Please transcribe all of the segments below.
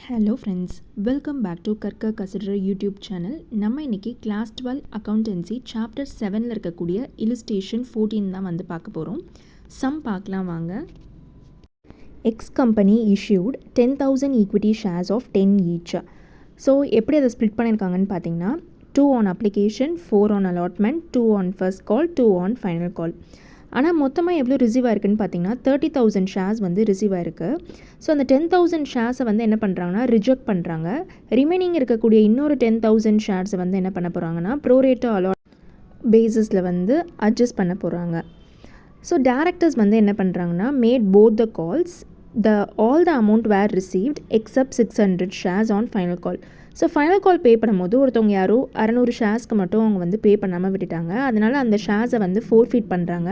Hello friends, welcome back to கற்க கசிடுற YouTube channel. நம்ம இன்றைக்கி கிளாஸ் 12 அக்கௌண்டன்சி சாப்டர் 7 இருக்கக்கூடிய இல்லுஸ்ட்ரேஷன் 14 தான் வந்து பார்க்க போகிறோம். சம் பார்க்கலாம் வாங்க. X company issued 10,000 equity shares of 10 each. So எப்படி அதை ஸ்ப்ளிட் பண்ணியிருக்காங்கன்னு பார்த்தீங்கன்னா 2 on application, 4 on allotment, 2 on first call, 2 on final call. ஆனால் மொத்தமாக எவ்வளோ ரிசீவ் ஆயிருக்குன்னு பார்த்தீங்கன்னா 30,000 ஷேர்ஸ் வந்து ரிசீவ் ஆயிருக்கு. ஸோ அந்த 10,000 ஷேர்ஸை வந்து என்ன பண்ணுறாங்கன்னா ரிஜெக்ட் பண்ணுறாங்க. ரிமைனிங் இருக்கக்கூடிய இன்னொரு 10,000 ஷேர்ஸை வந்து என்ன பண்ண போகிறாங்கன்னா ப்ரோரேட்டோ அலாட் பேசிஸில் வந்து அட்ஜஸ்ட் பண்ண போகிறாங்க. ஸோ டேரக்டர்ஸ் வந்து என்ன பண்ணுறாங்கன்னா made both the calls, all the amount were received except 600 shares on final call. So final call pay பண்ணும்போது ஒருத்தவங்க யாரோ 600 ஷேர்ஸ்க்கு மட்டும் அவங்க வந்து பே பண்ணாமல் விட்டுட்டாங்க. அதனால் அந்த ஷேர்ஸை வந்து ஃபோர்ஃபீட் பண்ணுறாங்க.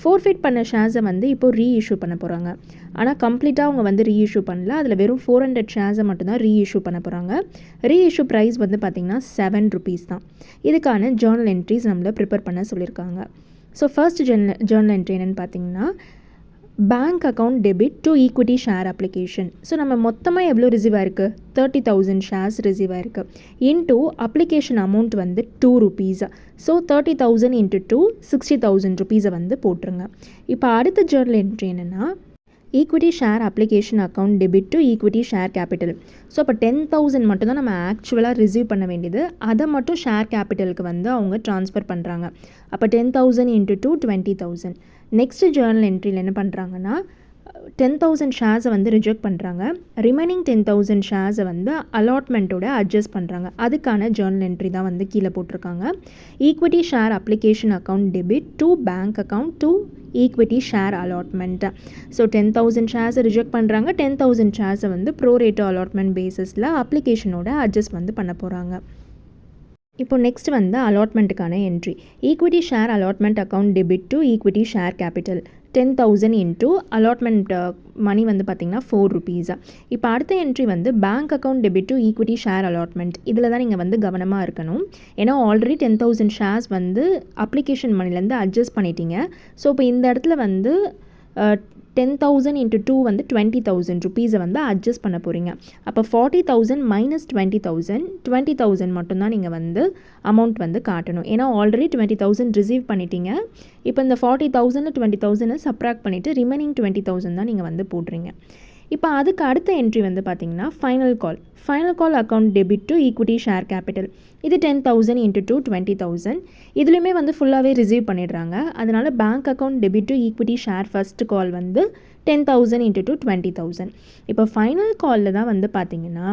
ஃபோர்ஃபீட் பண்ண ஷேர்ஸை வந்து இப்போது ரீஇஷ்யூ பண்ண போகிறாங்க. ஆனால் கம்ப்ளீட்டாக அவங்க வந்து ரீஇஷ்யூ பண்ணல. அதில் வெறும் 400 ஷேர்ஸை மட்டும்தான் ரீஇஷ்யூ பண்ண போகிறாங்க. ரீஇஷ்யூ ப்ரைஸ் வந்து பார்த்திங்கன்னா ₹7 தான். இதுக்கான ஜேர்னல் என்ட்ரிஸ் நம்மளை ப்ரிப்பேர் பண்ண சொல்லியிருக்காங்க. ஸோ ஃபர்ஸ்ட் ஜேர்னல் என்ட்ரி என்னென்னு பார்த்தீங்கன்னா bank account debit to equity share application. So நம்ம மொத்தமாக எவ்வளோ ரிசீவ் ஆயிருக்கு, 30,000 ஷேர்ஸ் ரிசீவ் ஆயிருக்கு. இன்டூ அப்ளிகேஷன் அமௌண்ட் வந்து ₹2. ஸோ 30,000 இன்ட்டு 2 60,000 ருபீஸை வந்து போட்டுருங்க. இப்போ அடுத்த ஜேர்னல் என்ட்ரி என்னென்னா equity share application account debit to equity share capital. So அப்போ 10,000 மட்டும் தான் நம்ம ஆக்சுவலாக ரிசீவ் பண்ண வேண்டியது. அதை மட்டும் ஷேர் கேபிட்டலுக்கு வந்து அவங்க ட்ரான்ஸ்ஃபர் பண்ணுறாங்க. அப்போ 10,000 இன்ட்டு 2 20,000. நெக்ஸ்ட் ஜேர்னல் என்ட்ரியில் என்ன பண்ணுறாங்கன்னா 10,000 ஷேர்ஸை வந்து ரிஜெக்ட் பண்ணுறாங்க. ரிமைனிங் 10,000 ஷேர்ஸை வந்து அலாட்மெண்ட்டோட அட்ஜஸ்ட் பண்ணுறாங்க. அதுக்கான ஜேர்னல் என்ட்ரி தான் வந்து கீழே போட்டிருக்காங்க. Equity share application account debit to bank account to equity share allotment. So 10,000 ஷேர்ஸை ரிஜெக்ட் பண்ணுறாங்க. 10,000 ஷேர்ஸை வந்து ப்ரோரேட்டோ அலாட்மெண்ட் பேசிஸில் அப்ளிகேஷனோட அட்ஜஸ்ட் வந்து பண்ண போகிறாங்க. இப்போ நெக்ஸ்ட் வந்து அலாட்மெண்ட்டுக்கான entry. Equity share allotment account debit to equity share capital 10,000 into allotment money வந்து பார்த்திங்கன்னா ₹4. இப்போ அடுத்த என்ட்ரி வந்து bank account debit to equity share allotment. இதில் தான் நீங்கள் வந்து கவனமாக இருக்கணும். ஏன்னா ஆல்ரெடி 10,000 ஷேர்ஸ் வந்து அப்ளிகேஷன் மணிலேருந்து அட்ஜஸ்ட் பண்ணிட்டீங்க. ஸோ இப்போ இந்த இடத்துல வந்து 10,000 இன்ட்டு 2 வந்து 20,000 ருபீஸை வந்து அட்ஜஸ்ட் பண்ண போகிறீங்க. அப்போ 40,000 மைனஸ் 20,000 20,000 மட்டும்தான் நீங்கள் வந்து அமௌண்ட் வந்து காட்டணும். ஏன்னா ஆல்ரெடி 20,000 ரிசீவ் பண்ணிட்டீங்க. இப்போ இந்த 40,000 20,000 சப்ராக்ட் பண்ணிவிட்டு ரிமைனிங் 20,000 தான் நீங்கள் வந்து போடுறீங்க. இப்போ அதுக்கு அடுத்த என்ட்ரி வந்து பார்த்திங்கன்னா final call account debit to equity share capital. இது 10,000 இன்ட்டு 2 20,000. இதுலேயுமே வந்து ஃபுல்லாகவே ரிசீவ் பண்ணிடுறாங்க. அதனால் bank account debit to equity share first கால் வந்து 10,000 இன்ட்டு 2 20,000. இப்போ ஃபைனல் காலில் தான் வந்து பார்த்திங்கன்னா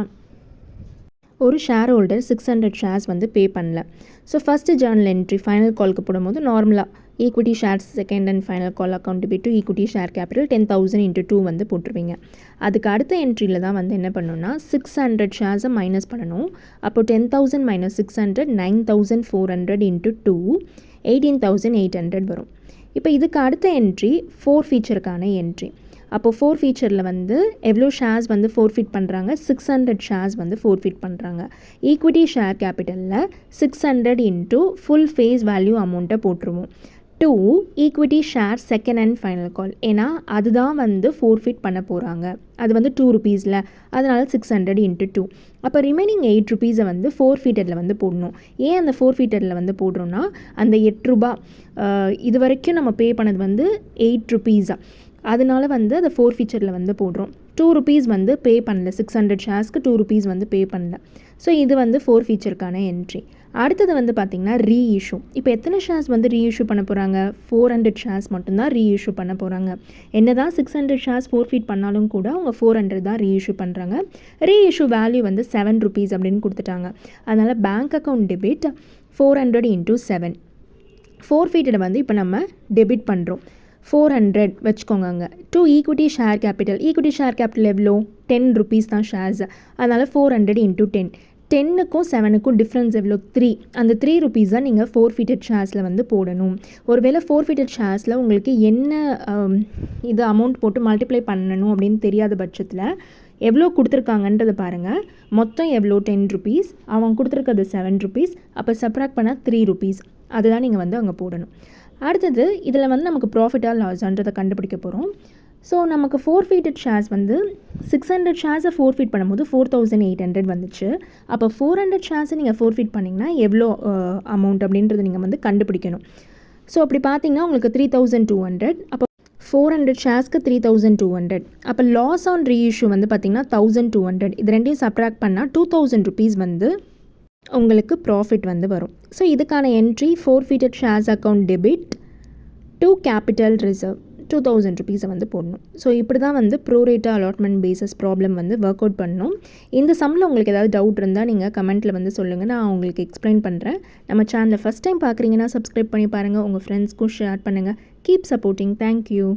ஒரு ஷேர் ஹோல்டர் 600 ஷேர்ஸ் வந்து பே பண்ணல. So first Journal entry final காலுக்கு போடும்போது நார்மலாக equity shares second and final call account debit to equity share capital 10,000 into 2 வந்து போட்டுருவீங்க. அதுக்கு அடுத்த என்ட்ரியில் தான் வந்து என்ன பண்ணணும்னா 600 ஷேர்ஸை மைனஸ் பண்ணணும். அப்போ 10,000 மைனஸ் 600 9,400 இன்ட்டு 2 18,800 வரும். இப்போ இதுக்கு அடுத்த என்ட்ரி 4 ஃபீச்சருக்கான என்ட்ரி. அப்போது 4 ஃபீச்சரில் வந்து எவ்வளோ ஷேர்ஸ் வந்து ஃபோர்ஃபிட் பண்ணுறாங்க, 600 ஷேர்ஸ் வந்து ஃபோர்ஃபிட் பண்ணுறாங்க. ஈக்விட்டி ஷேர் கேபிட்டலில் 600 இன்ட்டு ஃபுல் ஃபேஸ் வேல்யூ அமௌண்ட்டை போட்டுருவோம். 2 equity share second and final call. ஏன்னா அதுதான் வந்து ஃபோர்ஃபிட் பண்ண போகிறாங்க. அது வந்து ₹2. அதனால் 600 இன்ட்டு 2. அப்போ ரிமைனிங் ₹8 வந்து ஃபோர்ஃபீட்டரில் வந்து போடணும். ஏன் அந்த ஃபோர்ஃபீட்டரில் வந்து போடுறோன்னா அந்த ₹8 இது வரைக்கும் நம்ம பே பண்ணது வந்து ₹8. அதனால வந்து அதை 4 ஃபீச்சரில் வந்து போடுறோம். ₹2 வந்து பே பண்ணல. 600 ஷேர்ஸ்க்கு ₹2 வந்து பே பண்ணல. ஸோ இது வந்து 4 ஃபீச்சருக்கான என்ட்ரி. அடுத்தது வந்து பார்த்திங்கன்னா ரீஇஷ்யூ. இப்போ எத்தனை ஷேர்ஸ் வந்து ரீஇஷ்யூ பண்ண போகிறாங்க, 400 ஷேர்ஸ் மட்டும்தான் ரீஇஷ்யூ பண்ண போகிறாங்க. என்ன தான் 600 ஷேர்ஸ் ஃபோர்ஃபீட் பண்ணாலும் கூட அவங்க 400 தான் ரீஇஷ்யூ பண்ணுறாங்க. ரீஇஷ்யூ வேல்யூ வந்து ₹7 அப்படின்னு கொடுத்துட்டாங்க. அதனால் பேங்க் அக்கௌண்ட் டெபிட் 400 இன்ட்டு 7 ஃபோர்ஃபீட்டை வந்து இப்போ நம்ம டெபிட் பண்ணுறோம். 400 வச்சுக்கோங்க. அங்கே 2 equity share capital. Equity share capital எவ்வளோ, ₹10 தான் ஷேர்ஸ். அதனால் 400 இன்ட்டு 10. 10க்கும் 7க்கும் டிஃப்ரென்ஸ் எவ்வளோ, 3. அந்த ₹3 தான் நீங்கள் ஃபோர்ஃபிட்டட் ஷேர்ஸில் வந்து போடணும். ஒருவேளை ஃபோர்ஃபிட்டட் ஷேர்ஸில் உங்களுக்கு என்ன இது அமௌண்ட் போட்டு மல்டிப்ளை பண்ணணும் அப்படின்னு தெரியாத பட்சத்தில் எவ்வளோ கொடுத்துருக்காங்கன்றதை பாருங்கள். மொத்தம் எவ்வளோ, ₹10. அவங்க கொடுத்துருக்கிறது ₹7. அப்போ சப்ராக்ட் பண்ணால் ₹3. அதுதான் நீங்கள் வந்து அங்கே போடணும். அடுத்தது இதில் வந்து நமக்கு ப்ராஃபிட்டாக லாஸான்றதை கண்டுபிடிக்க போகிறோம். ஸோ நமக்கு ஃபோர்ஃபீட்டட் ஷேர்ஸ் வந்து 600 ஷேர்ஸை ஃபோர்ஃபீட் பண்ணும்போது 4800 வந்துச்சு. அப்போ 400 ஷேர்ஸை நீங்கள் ஃபோர்ஃபீட் பண்ணிங்கன்னா எவ்வளோ அமௌண்ட் அப்படின்றத நீங்கள் வந்து கண்டுபிடிக்கணும். ஸோ அப்படி பார்த்தீங்கன்னா உங்களுக்கு 3200. அப்போ 400 ஷேர்ஸ்க்கு 3200. அப்போ லாஸ் ஆன் ரீஇஷ்யூ வந்து பார்த்திங்கன்னா 1200. இது ரெண்டையும் சப்ட்ராக்ட் பண்ணால் 2000 ருபீஸ் வந்து உங்களுக்கு ப்ராஃபிட் வந்து வரும். ஸோ இதுக்கான entry forfeited shares account debit to capital reserve 2000 ருபீஸை வந்து போடணும். ஸோ இப்படி தான் வந்து ப்ரோரேட்டா அலாட்மெண்ட் பேசஸ் ப்ராப்ளம் வந்து ஒர்க் அவுட் பண்ணணும். இந்த சம்மில் உங்களுக்கு ஏதாவது டவுட் இருந்தால் நீங்கள் கமெண்ட்டில் வந்து சொல்லுங்கள், நான் உங்களுக்கு எக்ஸ்பிளைன் பண்ணுறேன். நம்ம சேனலை ஃபஸ்ட் டைம் பார்க்குறீங்கன்னா சப்ஸ்கிரைப் பண்ணி பாருங்கள், உங்கள் ஃப்ரெண்ட்ஸ்க்கும் ஷேர் பண்ணுங்கள். Keep supporting. தேங்க்யூ.